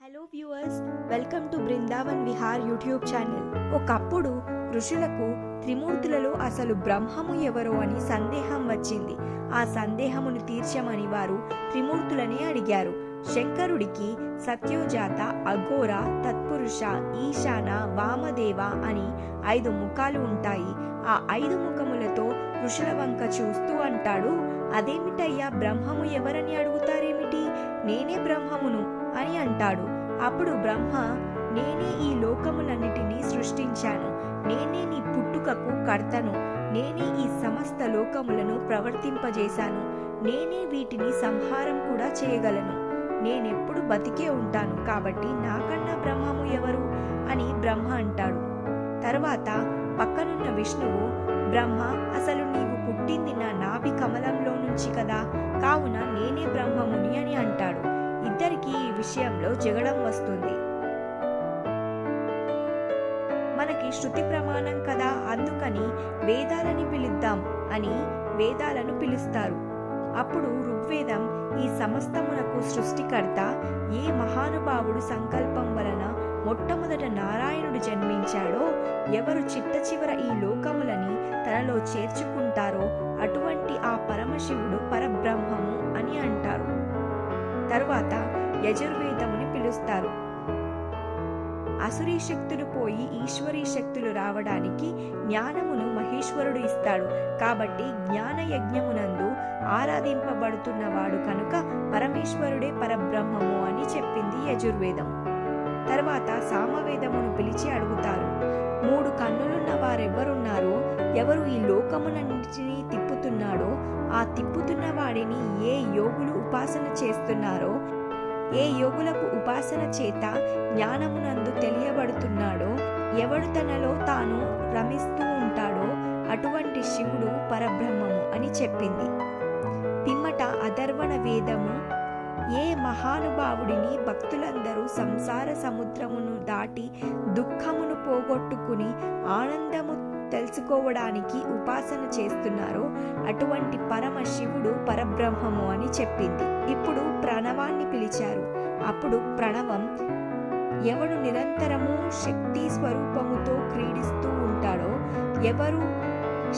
Hello viewers, welcome to Brindavan Vihar YouTube channel. ఒకప్పుడు ఋషులకు త్రిమూర్తులలో అసలు బ్రహ్మము ఎవరో అని సందేహం వచ్చింది. ఆ సందేహమును తీర్చమని వారు త్రిమూర్తులని అడిగారు. శంకరుడికి సత్యోజాత, అఘోర, తత్పురుష, ఈశాన, వామదేవ అని 5 ముఖాలు ఉంటాయి. ఆ 5 ముఖములతో ఋషుల వంక చూస్తూ అంటాడు, అదేమిటయ్యా, బ్రహ్మము ఎవరని అడుగుతారేమిటి? నేనే బ్రహ్మమును అని అంటాడు. అప్పుడు బ్రహ్మ, నేనే ఈ లోకములన్నిటినీ సృష్టించాను, నేనే నీ పుట్టుకకు కర్తను, నేనే ఈ సమస్త లోకములను ప్రవర్తింపజేశాను, నేనే వీటిని సంహారం కూడా చేయగలను, నేనెప్పుడు బతికే ఉంటాను, కాబట్టి నాకన్నా బ్రహ్మము ఎవరు అని బ్రహ్మ అంటాడు. తర్వాత పక్కనున్న విష్ణువు, బ్రహ్మ, అసలు నీవు పుట్టింది నా నాభి కమలంలో నుంచి కదా, కావున నేనే బ్రహ్మముని అని అంటాడు. ఇద్దరికి ఈ విషయంలో జగడం వస్తుంది. మనకి శృతి ప్రమాణం కదా, అందుకని వేదాలని పిలుద్దాం అని వేదాలను పిలుస్తారు. అప్పుడు ఋగ్వేదం, ఈ సమస్తమునకు సృష్టికర్త ఏ మహానుభావుడు సంకల్పం వలన మొట్టమొదట నారాయణుడు జన్మించాడో, ఎవరు చిట్ట చివర ఈ లోకములని తనలో చేర్చుకుంటారో అటువంటి ఆ పరమశివుడు పరబ్రహ్మము అని అంటారు. తరువాత యజుర్వేదముని పిలుస్తారు. అసురీ శక్తులు పోయి ఈశ్వరీ శక్తులు రావడానికి జ్ఞానమును మహేశ్వరుడు ఇస్తాడు. కాబట్టి జ్ఞాన యజ్ఞమునందు ఆరాధింపబడుతున్నవాడు కనుక పరమేశ్వరుడే పరబ్రహ్మము అని చెప్పింది యజుర్వేదం. తర్వాత సామవేదమును పిలిచి అడుగుతారు, 3 కన్నులున్న వారెవరున్నారో, ఎవరు ఈ లోకములన్నిటినీ తిప్పుతున్నాడో, ఆ తిప్పుతున్న వాడిని ఏ యోగులు ఉపాసన చేస్తున్నారో, ఏ యోగులకు ఉపాసన చేత జ్ఞానమునందు తెలియబడుతున్నాడో, ఎవడు తనలో తాను రమిస్తూ ఉంటాడో అటువంటి శివుడు పరబ్రహ్మము అని చెప్పింది. పిమ్మట అథర్వణ వేదము, ఏ మహానుభావుడిని భక్తులందరూ సంసార సముద్రమును దాటి దుఃఖమును పోగొట్టుకుని ఆనందము తెలుసుకోవడానికి ఉపాసన చేస్తున్నారో అటువంటి పరమ శివుడు పరబ్రహ్మము అని చెప్పింది. ఇప్పుడు ప్రణవాన్ని పిలిచారు. అప్పుడు ప్రణవం, ఎవడు నిరంతరము శక్తి స్వరూపముతో క్రీడిస్తూ ఉంటాడో, ఎవరు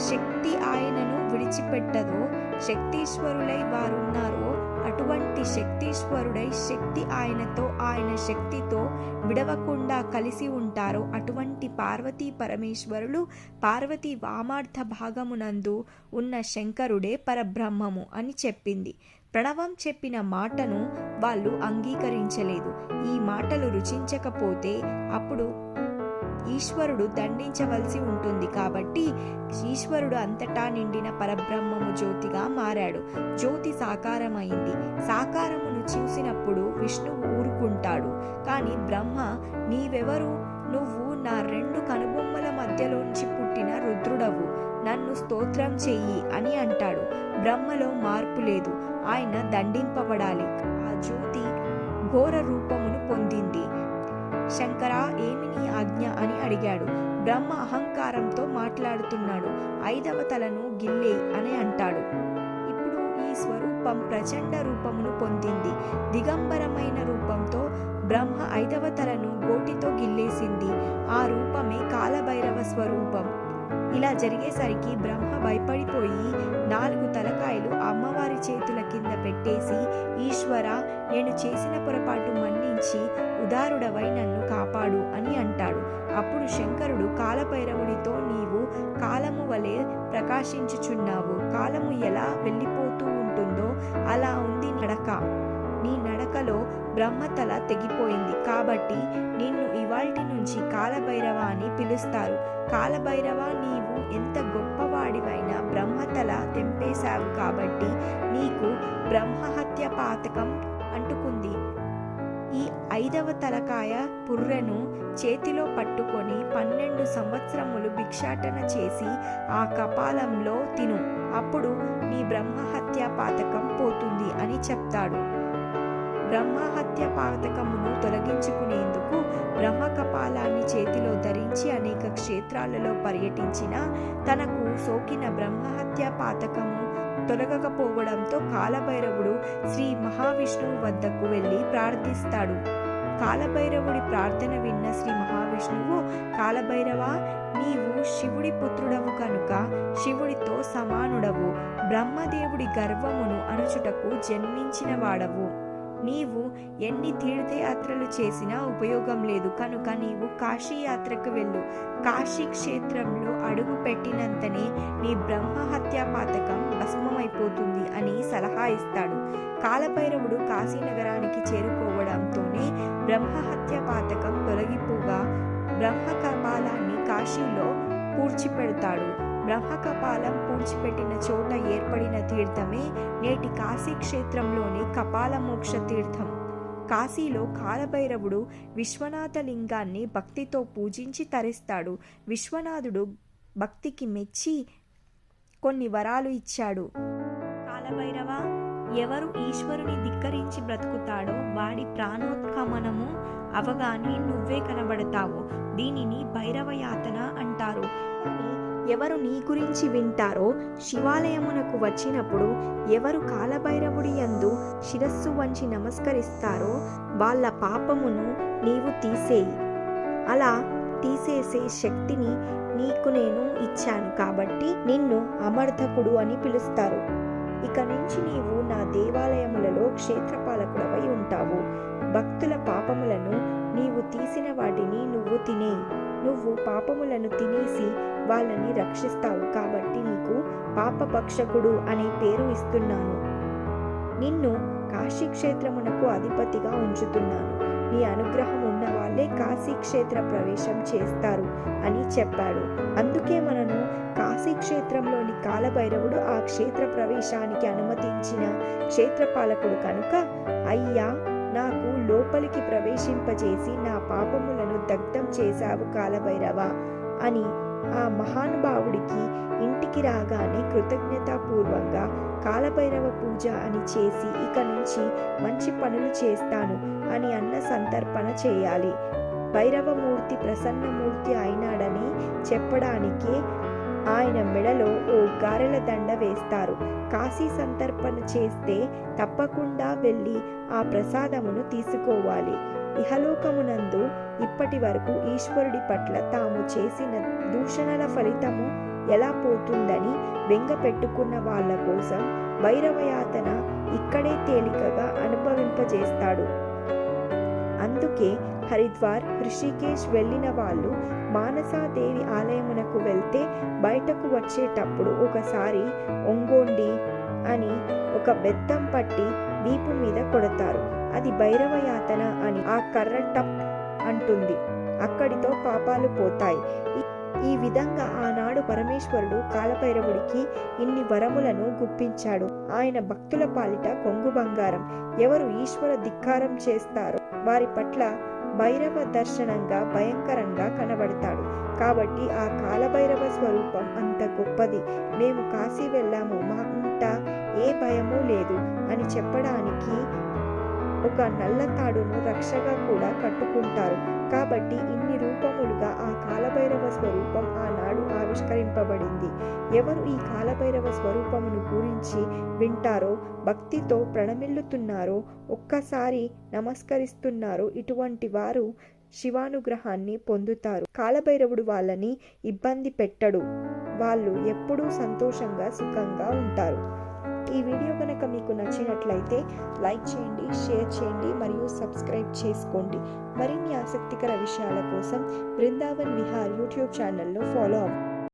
శక్తి ఆయనను విడిచిపెట్టదో, శక్తీశ్వరులై వారున్నారో అటువంటి శక్తీశ్వరుడై శక్తి ఆయనతో, ఆయన శక్తితో విడవకుండా కలిసి ఉంటారో అటువంటి పార్వతీ పరమేశ్వరులు, పార్వతీ వామార్థ భాగమునందు ఉన్న శంకరుడే పరబ్రహ్మము అని చెప్పింది. ప్రణవం చెప్పిన మాటను వాళ్ళు అంగీకరించలేదు. ఈ మాటలు రుచించకపోతే అప్పుడు ఈశ్వరుడు దండించవలసి ఉంటుంది. కాబట్టి ఈశ్వరుడు అంతటా నిండిన పరబ్రహ్మము జ్యోతిగా మారాడు. జ్యోతి సాకారమైంది. సాకారమును చూసినప్పుడు విష్ణువు ఊరుకుంటాడు. కానీ బ్రహ్మ, నీవెవరు? నువ్వు నా 2 కనుబొమ్మల మధ్యలోంచి పుట్టిన రుద్రుడవు, నన్ను స్తోత్రం చెయ్యి అని అంటాడు. బ్రహ్మలో మార్పు లేదు, ఆయన దండింపబడాలి. ఆ జ్యోతి ఘోర రూపమును పొందింది. శంకర, ఏమి నీ ఆజ్ఞ అని అడిగాడు. బ్రహ్మ అహంకారంతో మాట్లాడుతున్నాడు. 5వ తలను గిల్లే అని అంటాడు. ఇప్పుడు ఈ స్వరూపం ప్రచండ రూపమును పొందింది. దిగంబరమైన రూపంతో బ్రహ్మ 5వ తలను గోటితో గిల్లేసింది. ఆ రూపమే కాలభైరవ స్వరూపం. ఇలా జరిగేసరికి బ్రహ్మ భయపడిపోయి 4 తలకాయలు అమ్మవారి చేతుల కింద పెట్టేసి, ఈశ్వర, నేను చేసిన పొరపాటు మన్నించి ఉదారుడవై నన్ను కాపాడు అని అంటాడు. అప్పుడు శంకరుడు కాలభైరవుడితో, నీవు కాలము వలె ప్రకాశించుచున్నావు. కాలము ఎలా వెళ్ళిపోతూ ఉంటుందో అలా ఉంది నడక. నీ నడకలో బ్రహ్మతల తెగిపోయింది. కాబట్టి నిన్ను ఇవాల్టి నుంచి కాలభైరవ అని పిలుస్తారు. కాలభైరవ, నీవు ఎంత గొప్పవాడివైనా బ్రహ్మతల తెంపేశావు కాబట్టి నీకు బ్రహ్మహత్య పాతకం అంటుకుంది. ఈ 5వ తలకాయ పుర్రెను చేతిలో పట్టుకొని 12 సంవత్సరములు భిక్షాటన చేసి ఆ కపాలంలో తిను, అప్పుడు నీ బ్రహ్మహత్య పాతకం పోతుంది అని చెప్తాడు. బ్రహ్మహత్య పాతకమును తొలగించుకునేందుకు బ్రహ్మ కపాలాన్ని చేతిలో ధరించి అనేక క్షేత్రాలలో పర్యటించిన తనకు సోకిన బ్రహ్మహత్య పాతకము తొలగకపోవడంతో కాలభైరవుడు శ్రీ మహావిష్ణువు వద్దకు వెళ్ళి ప్రార్థిస్తాడు. కాలభైరవుడి ప్రార్థన విన్న శ్రీ మహావిష్ణువు, కాలభైరవా, నీవు శివుడి పుత్రుడవు కనుక శివుడితో సమానుడవు, బ్రహ్మదేవుడి గర్వమును అణుచుటకు జన్మించిన వాడవు. నీవు ఎన్ని తీర్థయాత్రలు చేసినా ఉపయోగం లేదు కనుక నీవు కాశీయాత్రకు వెళ్ళు. కాశీ క్షేత్రంలో అడుగు పెట్టినంతనే నీ బ్రహ్మహత్యా పాతకం భస్మమైపోతుంది అని సలహా ఇస్తాడు. కాలభైరవుడు కాశీనగరానికి చేరుకోవడంతోనే బ్రహ్మహత్యా పాతకం తొలగిపోగా బ్రహ్మకపాలాన్ని కాశీలో పూడ్చిపెడతాడు. బ్రహ్మకపాలం పూడ్చిపెట్టిన చోట ఏర్పడిన తీర్థమే నేటి కాశీ క్షేత్రంలోని కపాలమోక్ష తీర్థం. కాశీలో కాలభైరవుడు విశ్వనాథ లింగాన్ని భక్తితో పూజించి తరిస్తాడు. విశ్వనాథుడు భక్తికి మెచ్చి కొన్ని వరాలు ఇచ్చాడు. కాలభైరవ, ఎవరు ఈశ్వరుని ధిక్కరించి బ్రతుకుతాడో వాడి ప్రాణోత్కమనము అవగానే నువ్వే కనబడతావు. దీనిని భైరవయాతన అంటారు. ఎవరు నీ గురించి వింటారో, శివాలయమునకు వచ్చినప్పుడు ఎవరు కాలభైరవుడి యందు శిరస్సు వంచి నమస్కరిస్తారో వాళ్ళ పాపమును నీవు తీసేయి. అలా తీసేసే శక్తిని నీకు నేను ఇచ్చాను కాబట్టి నిన్ను అమర్ధకుడు అని పిలుస్తారు. ఇక నుంచి నీవు నా దేవాలయములలో క్షేత్రపాలకుడవై ఉంటావు. భక్తుల పాపములను నీవు తీసిన వాటిని నువ్వు తినేయి. నువ్వు పాపములను తినేసి వాళ్ళని రక్షిస్తావు కాబట్టి నీకు పాపభక్షకుడు అనే పేరు ఇస్తున్నాను. నిన్ను కాశీక్షేత్రమునకు అధిపతిగా ఉంచుతున్నాను. నీ అనుగ్రహం ఉన్న వాళ్ళే కాశీక్షేత్ర ప్రవేశం చేస్తారు అని చెప్పాడు. అందుకే మనను కాశీక్షేత్రంలోని కాలభైరవుడు ఆ క్షేత్ర ప్రవేశానికి అనుమతించిన క్షేత్రపాలకుడు కనుక, అయ్యా, నాకు లోపలికి ప్రవేశింపజేసి నా పాపములను దగ్ధం చేశావు కాలభైరవ అని ఆ మహానుభావుడికి ఇంటికి రాగానే కృతజ్ఞతాపూర్వంగా కాలభైరవ పూజ అని చేసి ఇక నుంచి మంచి పనులు చేస్తాను అని అన్న సంతర్పణ చేయాలి. భైరవమూర్తి ప్రసన్నమూర్తి అయినాడని చెప్పడానికే ఆయన మెడలో ఓ గారెల దండ వేస్తారు. కాశీ సంతర్పణ చేస్తే తప్పకుండా వెళ్ళి ఆ ప్రసాదమును తీసుకోవాలి. ఇహలోకమునందు ఇప్పటి వరకు ఈశ్వరుడి పట్ల తాము చేసిన దూషణల ఫలితము ఎలా పోతుందని బెంగ పెట్టుకున్న వాళ్ళ కోసం భైరవయాతన ఇక్కడే తేలికగా అనుభవింపజేస్తాడు. అందుకే హరిద్వార్, ఋషికేశ్ వెళ్ళిన వాళ్ళు మానసాదేవి ఆలయమునకు వెళ్తే బయటకు వచ్చేటప్పుడు ఒకసారి ఒంగోండి అని ఒక బెత్తం పట్టి వీపు మీద కొడతారు. అది భైరవయాతన అని ఆ కర్ర టప్ అంటుంది. అక్కడితో పాపాలు పోతాయి. ఈ విధంగా ఆనాడు పరమేశ్వరుడు కాలభైరవుడికి ఇన్ని వరములను గుప్పించాడు. ఆయన భక్తుల పాలిట కొంగు బంగారం. ఎవరు ఈశ్వర ధిక్కారం చేస్తారో వారి పట్ల భైరవ దర్శనంగా భయంకరంగా కనబడతాడు. కాబట్టి ఆ కాలభైరవ స్వరూపం అంత గొప్పది. మేము కాశీ వెళ్ళాము, మాకంట ఏ భయమూ లేదు అని చెప్పడానికి ఒక నల్ల తాడును రక్షగా కూడా కట్టుకుంటారు. కాబట్టి ఇన్ని రూపములుగా ఆ కాలభైరవ స్వరూపం ఆనాడు ఆవిష్కరింపబడింది. ఎవరు ఈ కాలభైరవ స్వరూపమును గురించి వింటారో, భక్తితో ప్రణమిల్లుతున్నారో, ఒక్కసారి నమస్కరిస్తున్నారో, ఇటువంటి వారు శివానుగ్రహాన్ని పొందుతారు. కాలభైరవుడు వాళ్ళని ఇబ్బంది పెట్టడు. వాళ్ళు ఎప్పుడూ సంతోషంగా సుఖంగా ఉంటారు. ఈ వీడియో కనుక మీకు నచ్చినట్లయితే లైక్ చేయండి, షేర్ చేయండి మరియు సబ్స్క్రైబ్ చేసుకోండి. మరిన్ని ఆసక్తికర విషయాల కోసం బృందావన్ విహార్ యూట్యూబ్ ఛానల్ను ఫాలో అవ్వండి.